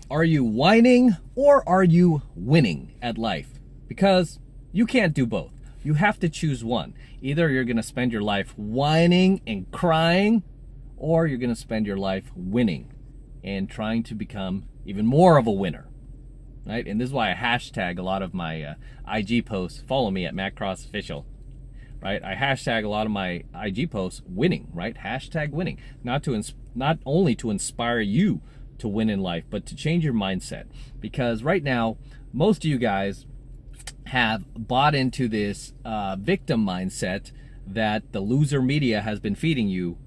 Are you whining or are you winning at life? Because you can't do both. You have to choose one. Either you're going to spend your life whining and crying, or you're going to spend your life winning and trying to become even more of a winner. Right? And this is why I hashtag a lot of my IG posts. Follow me at MattCrossOfficial. Right? I hashtag a lot of my IG posts winning, right? Hashtag winning. Not only to inspire you to win in life, but to change your mindset. Because right now, most of you guys have bought into this victim mindset that the loser media has been feeding you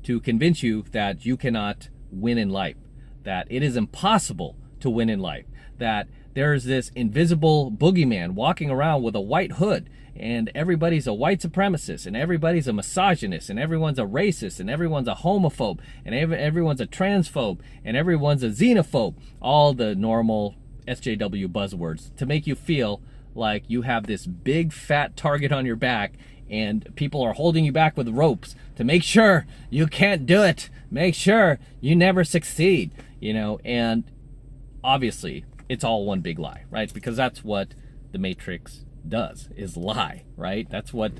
to convince you that you cannot win in life, that it is impossible to win in life, that there's this invisible boogeyman walking around with a white hood, and everybody's a white supremacist, and everybody's a misogynist, and everyone's a racist, and everyone's a homophobe, and everyone's a transphobe, and everyone's a xenophobe. All the normal SJW buzzwords to make you feel like you have this big fat target on your back, and people are holding you back with ropes to make sure you can't do it, make sure you never succeed, and obviously it's all one big lie, right? Because that's what the Matrix does, is lie, right? That's what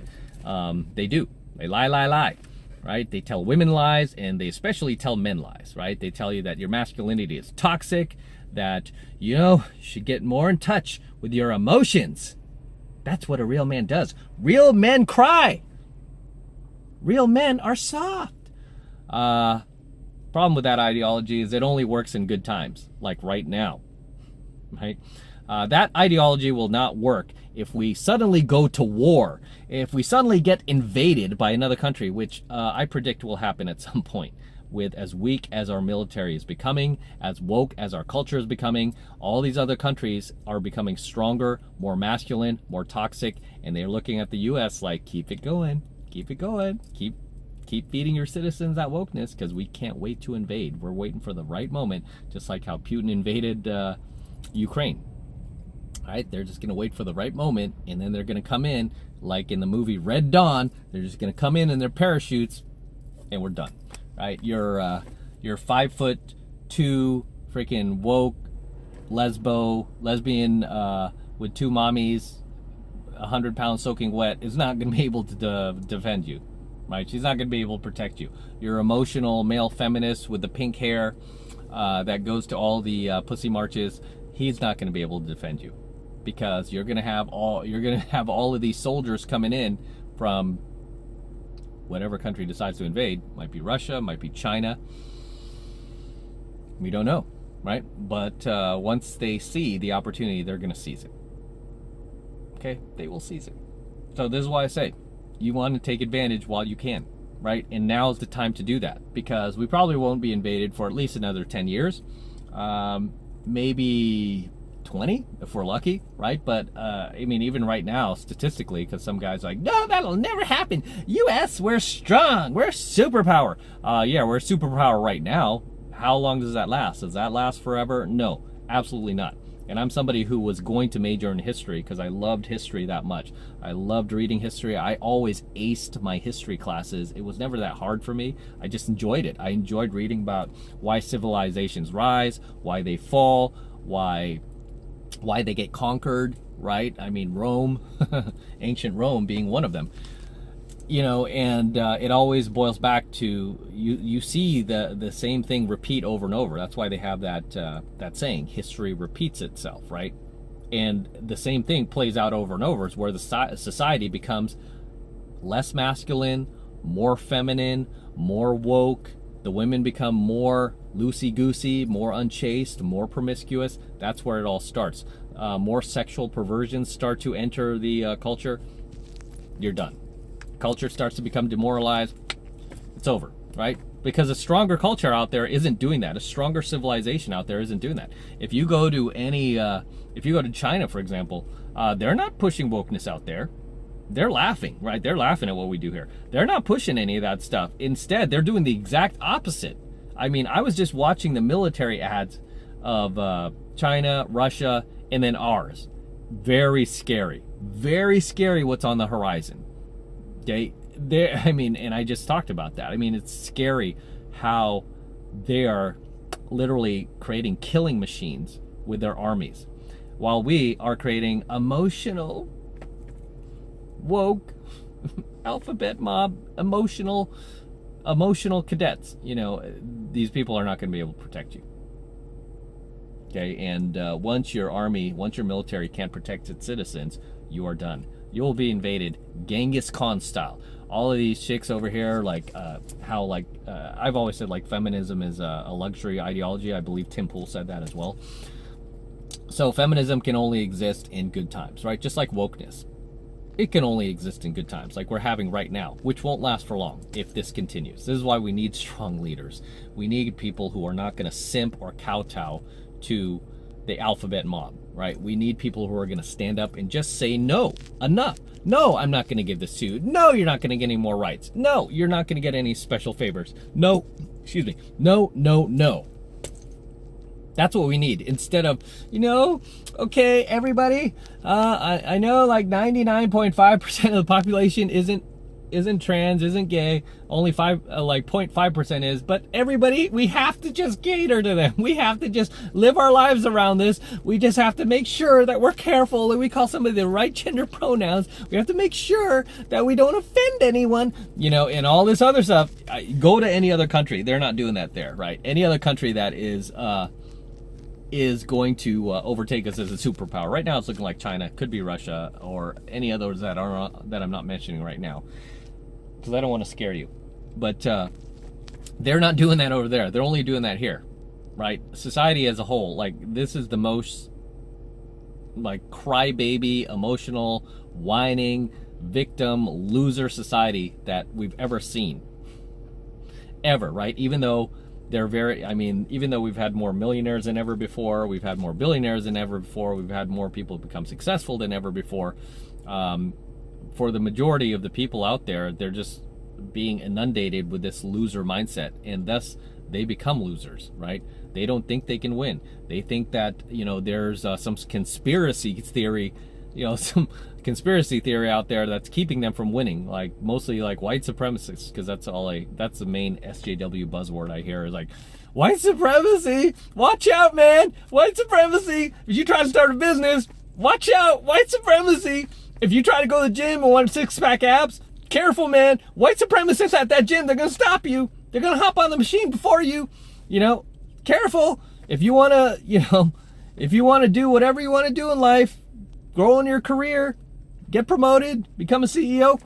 they do. They lie, right? They tell women lies, and they especially tell men lies, right? They tell you that your masculinity is toxic, that you should get more in touch with your emotions. That's what a real man does. Real men cry. Real men are soft. Problem with that ideology is it only works in good times, like right now, right? That ideology will not work if we suddenly go to war, if we suddenly get invaded by another country, which I predict will happen at some point. With as weak as our military is becoming, as woke as our culture is becoming, all these other countries are becoming stronger, more masculine, more toxic, and they're looking at the U.S. like, keep it going, keep feeding your citizens that wokeness, because we can't wait to invade. We're waiting for the right moment, just like how Putin invaded Ukraine. All right, they're just going to wait for the right moment, and then they're going to come in, like in the movie Red Dawn. They're just going to come in their parachutes, and we're done. Right, you're 5'2", freaking woke, lesbian with two mommies, 100 pounds soaking wet is not going to be able to defend you, right? She's not going to be able to protect you. Your emotional male feminist with the pink hair that goes to all the pussy marches, he's not going to be able to defend you, because you're going to have all of these soldiers coming in from whatever country decides to invade. Might be Russia, might be China. We don't know, right? But once they see the opportunity, they're going to seize it. Okay? They will seize it. So this is why I say, you want to take advantage while you can, right? And now is the time to do that, because we probably won't be invaded for at least another 10 years. Maybe 20 if we're lucky, right? But even right now, statistically, because some guys are like, no, that'll never happen. US, we're strong, we're a superpower. Yeah, we're a superpower right now. How long does that last? Does that last forever? No, absolutely not. And I'm somebody who was going to major in history because I loved history that much. I loved reading history. I always aced my history classes. It was never that hard for me. I just enjoyed it. I enjoyed reading about why civilizations rise, why they fall, why they get conquered, right? Rome, ancient Rome being one of them, and it always boils back to you see the same thing repeat over and over. That's why they have that saying, history repeats itself, right? And the same thing plays out over and over. It's where the society becomes less masculine, more feminine, more woke. The women become more loosey-goosey, more unchaste, more promiscuous. That's where it all starts. More sexual perversions start to enter the culture. You're done. Culture starts to become demoralized. It's over, right? Because a stronger culture out there isn't doing that. A stronger civilization out there isn't doing that. If you go to if you go to China, for example, they're not pushing wokeness out there. They're laughing, right? They're laughing at what we do here. They're not pushing any of that stuff. Instead, they're doing the exact opposite. I was just watching the military ads of China, Russia, and then ours. Very scary what's on the horizon. Okay, and I just talked about that. It's scary how they are literally creating killing machines with their armies, while we are creating emotional, woke, alphabet mob, emotional cadets. You know, these people are not going to be able to protect you. Okay, and once your military can't protect its citizens, you are done. You will be invaded Genghis Khan style. All of these chicks over here, like I've always said, like, feminism is a luxury ideology. I believe Tim Pool said that as well. So feminism can only exist in good times, right? Just like wokeness. It can only exist in good times, like we're having right now, which won't last for long if this continues. This is why we need strong leaders. We need people who are not going to simp or kowtow to the alphabet mob, right? We need people who are going to stand up and just say, no, enough. No, I'm not going to give this to you. No, you're not going to get any more rights. No, you're not going to get any special favors. No, excuse me. No, no, no. That's what we need, instead of, okay, everybody, I know like 99.5% of the population isn't trans, isn't gay, only 0.5% is, but everybody, we have to just cater to them. We have to just live our lives around this. We just have to make sure that we're careful and we call somebody the right gender pronouns. We have to make sure that we don't offend anyone, and all this other stuff. Go to any other country. They're not doing that there, right? Any other country that is going to overtake us as a superpower. Right now it's looking like China, could be Russia, or any others that I'm not mentioning right now, because I don't want to scare you. But they're not doing that over there. They're only doing that here, right? Society as a whole, like, this is the most like crybaby, emotional, whining, victim, loser society that we've ever seen. Ever, right? Even though even though we've had more millionaires than ever before, we've had more billionaires than ever before, we've had more people become successful than ever before, for the majority of the people out there, they're just being inundated with this loser mindset, and thus they become losers, right? They don't think they can win. They think that, there's some conspiracy theory, conspiracy theory out there that's keeping them from winning, like mostly like white supremacists, because that's the main SJW buzzword I hear, is like, white supremacy, watch out, man, white supremacy. If you try to start a business, watch out, white supremacy. If you try to go to the gym and want 6-pack abs, careful, man, white supremacists at that gym, they're gonna stop you. They're gonna hop on the machine before you. Careful. If you wanna do whatever you want to do in life, grow in your career, get promoted, become a CEO.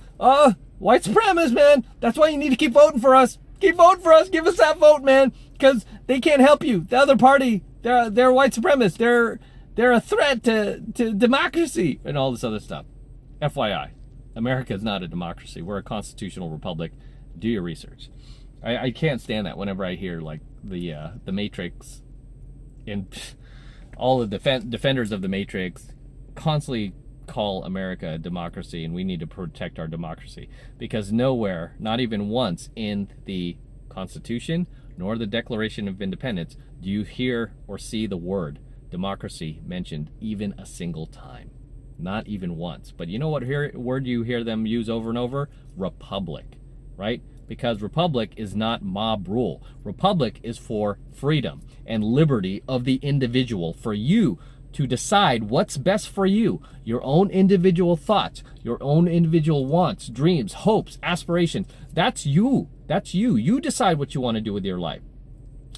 White supremacists, man. That's why you need to keep voting for us. Keep voting for us. Give us that vote, man. Because they can't help you. The other party, they're white supremacists. They're a threat to democracy and all this other stuff. FYI, America is not a democracy. We're a constitutional republic. Do your research. I can't stand that whenever I hear like the Matrix and all of the defenders of the Matrix constantly call America a democracy, and we need to protect our democracy, because nowhere, not even once in the Constitution nor the Declaration of Independence, do you hear or see the word democracy mentioned even a single time. Not even once. But you know what word you hear them use over and over? Republic, right? Because republic is not mob rule. Republic is for freedom and liberty of the individual, for you to decide what's best for you, your own individual thoughts, your own individual wants, dreams, hopes, aspirations. That's you. That's you. You decide what you want to do with your life.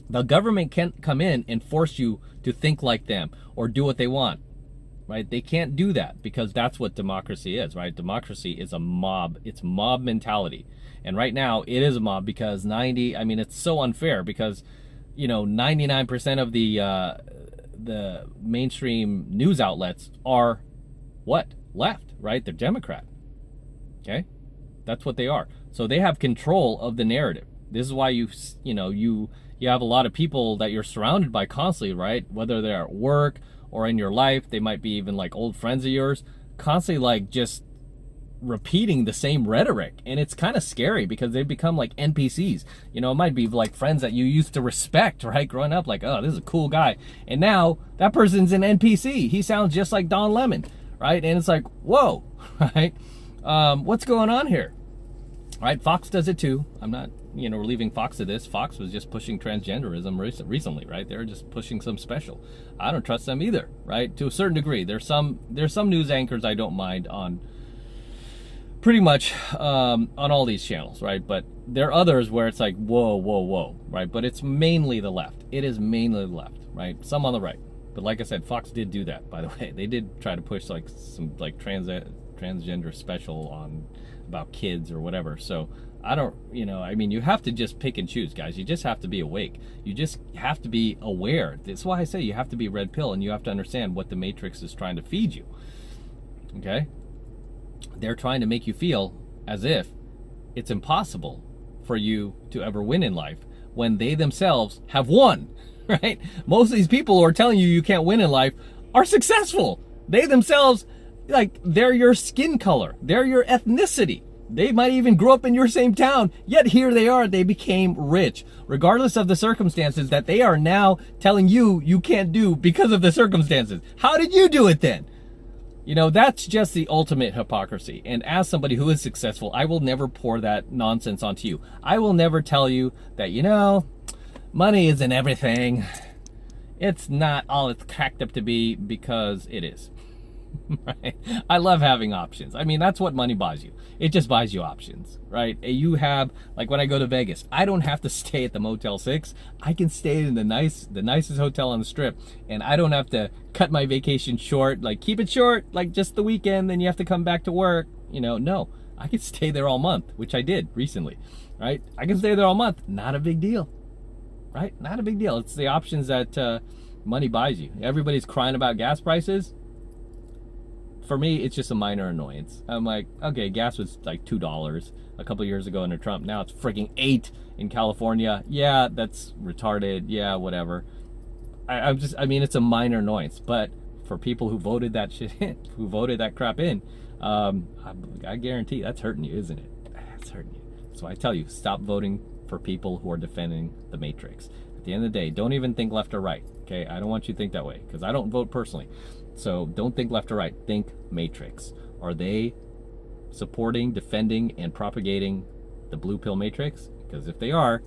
The government can't come in and force you to think like them or do what they want, right? They can't do that, because that's what democracy is, right? Democracy is a mob. It's mob mentality. And right now it is a mob, because it's so unfair, because 99% of the mainstream news outlets are what? Left, right? They're Democrat. Okay? That's what they are. So they have control of the narrative. This is why you have a lot of people that you're surrounded by constantly, right? Whether they're at work or in your life, they might be even like old friends of yours, constantly like just repeating the same rhetoric. And it's kind of scary, because they've become like NPCs. It might be like friends that you used to respect, right? Growing up, like, oh, this is a cool guy. And now that person's an NPC. He sounds just like Don Lemon, right? And it's like, whoa, right? What's going on here? Right? Fox does it too. I'm not relieving Fox of this. Fox was just pushing transgenderism recently, right? They're just pushing some special. I don't trust them either, right? To a certain degree. There's some news anchors I don't mind on pretty much on all these channels, right? But there are others where it's like, whoa, right? But it's mainly the left. It is mainly the left, right? Some on the right. But like I said, Fox did do that, by the way. They did try to push like some like transgender special on about kids or whatever. So I don't, you have to just pick and choose, guys. You just have to be awake. You just have to be aware. That's why I say you have to be red pill, and you have to understand what the Matrix is trying to feed you. Okay? They're trying to make you feel as if it's impossible for you to ever win in life when they themselves have won, right? Most of these people who are telling you can't win in life are successful. They themselves, like, they're your skin color. They're your ethnicity. They might even grow up in your same town, yet here they are. They became rich, regardless of the circumstances that they are now telling you can't do because of the circumstances. How did you do it then? That's just the ultimate hypocrisy. And as somebody who is successful, I will never pour that nonsense onto you. I will never tell you that, money isn't everything. It's not all it's cracked up to be, because it is. Right? I love having options. I mean, that's what money buys you. It just buys you options, right? You have, like when I go to Vegas, I don't have to stay at the Motel 6. I can stay in the nicest hotel on the Strip, and I don't have to cut my vacation short, like keep it short, like just the weekend, then you have to come back to work. No, I can stay there all month, which I did recently, right? I can stay there all month. Not a big deal, right? Not a big deal. It's the options that money buys you. Everybody's crying about gas prices. For me, it's just a minor annoyance. I'm like, okay, gas was like $2 a couple years ago under Trump. Now it's freaking $8 in California. Yeah, that's retarded. Yeah, whatever. It's a minor annoyance. But for people who voted that shit in, who voted that crap in, I guarantee that's hurting you, isn't it? That's hurting you. So I tell you, stop voting for people who are defending the Matrix. At the end of the day, don't even think left or right. Okay, I don't want you to think that way, because I don't vote personally. So don't think left or right. Think Matrix. Are they supporting, defending, and propagating the blue pill Matrix? Because if they are,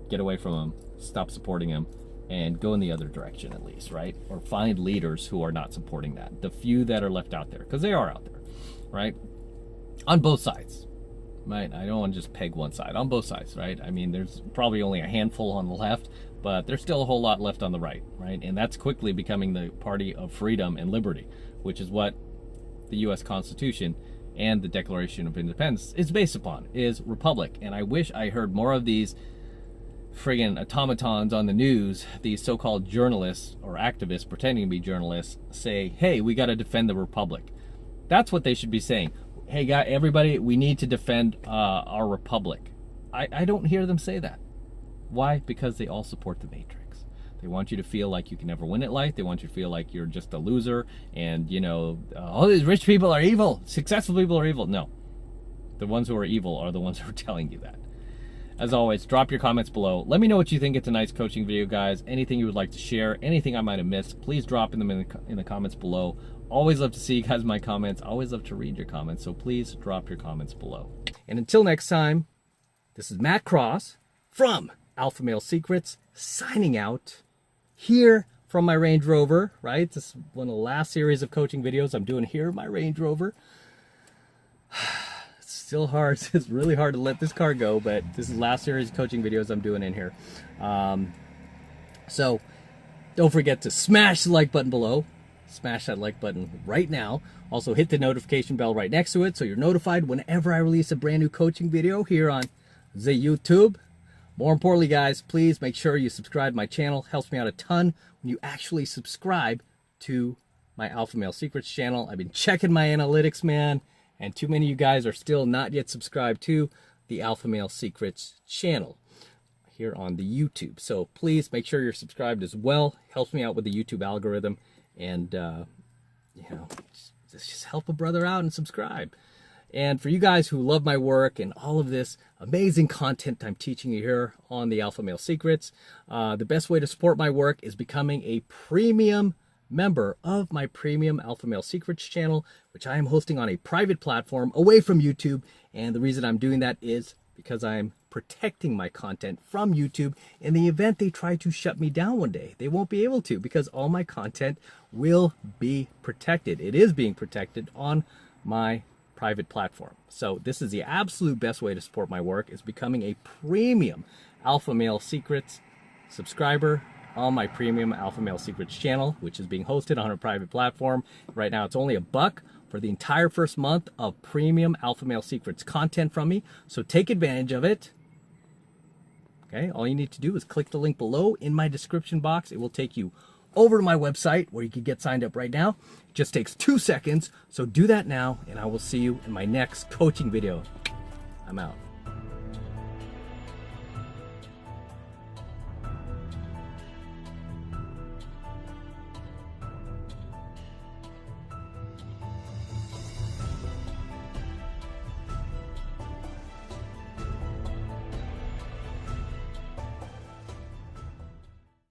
get away from them. Stop supporting them, and go in the other direction at least, right? Or find leaders who are not supporting that. The few that are left out there, because they are out there, right? On both sides, right? I don't want to just peg one side. On both sides, right? I mean, there's probably only a handful on the left, but there's still a whole lot left on the right, right? And that's quickly becoming the party of freedom and liberty, which is what the U.S. Constitution and the Declaration of Independence is based upon, is republic. And I wish I heard more of these friggin' automatons on the news, these so-called journalists or activists pretending to be journalists, say, hey, we got to defend the republic. That's what they should be saying. Hey, everybody, we need to defend our republic. I don't hear them say that. Why? Because they all support the Matrix. They want you to feel like you can never win at life. They want you to feel like you're just a loser, and all these rich people are evil, successful people are evil. No, the ones who are evil are the ones who are telling you that. As always, drop your comments below. Let me know what you think of tonight's coaching video, guys. Anything you would like to share, anything I might have missed, please drop them in the comments below. Always love to see you guys in my comments. Always love to read your comments, so please drop your comments below. And until next time, this is Matt Cross from AlphaMaleSecrets, signing out here from my Range Rover, right? This is one of the last series of coaching videos I'm doing here in my Range Rover. It's still hard. It's really hard to let this car go, but this is the last series of coaching videos I'm doing in here. So don't forget to smash the like button below. Smash that like button right now. Also hit the notification bell right next to it so you're notified whenever I release a brand new coaching video here on the YouTube. More importantly, guys, please make sure you subscribe to my channel. Helps me out a ton when you actually subscribe to my AlphaMaleSecrets channel. I've been checking my analytics, man, and too many of you guys are still not yet subscribed to the AlphaMaleSecrets channel here on the YouTube. So please make sure you're subscribed as well. Helps me out with the YouTube algorithm, and just help a brother out and subscribe. And for you guys who love my work and all of this amazing content I'm teaching you here on the AlphaMaleSecrets, the best way to support my work is becoming a premium member of my premium AlphaMaleSecrets channel, which I am hosting on a private platform away from YouTube. And the reason I'm doing that is because I'm protecting my content from YouTube in the event they try to shut me down one day. They won't be able to because all my content will be protected. It is being protected on my private platform. So this is the absolute best way to support my work, is becoming a premium Alpha Male Secrets subscriber on my premium Alpha Male Secrets channel, which is being hosted on a private platform. Right now it's only $1 for the entire first month of premium Alpha Male Secrets content from me. So take advantage of it. Okay, all you need to do is click the link below in my description box. It will take you over to my website where you can get signed up right now. It just takes 2 seconds. So do that now, and I will see you in my next coaching video. I'm out.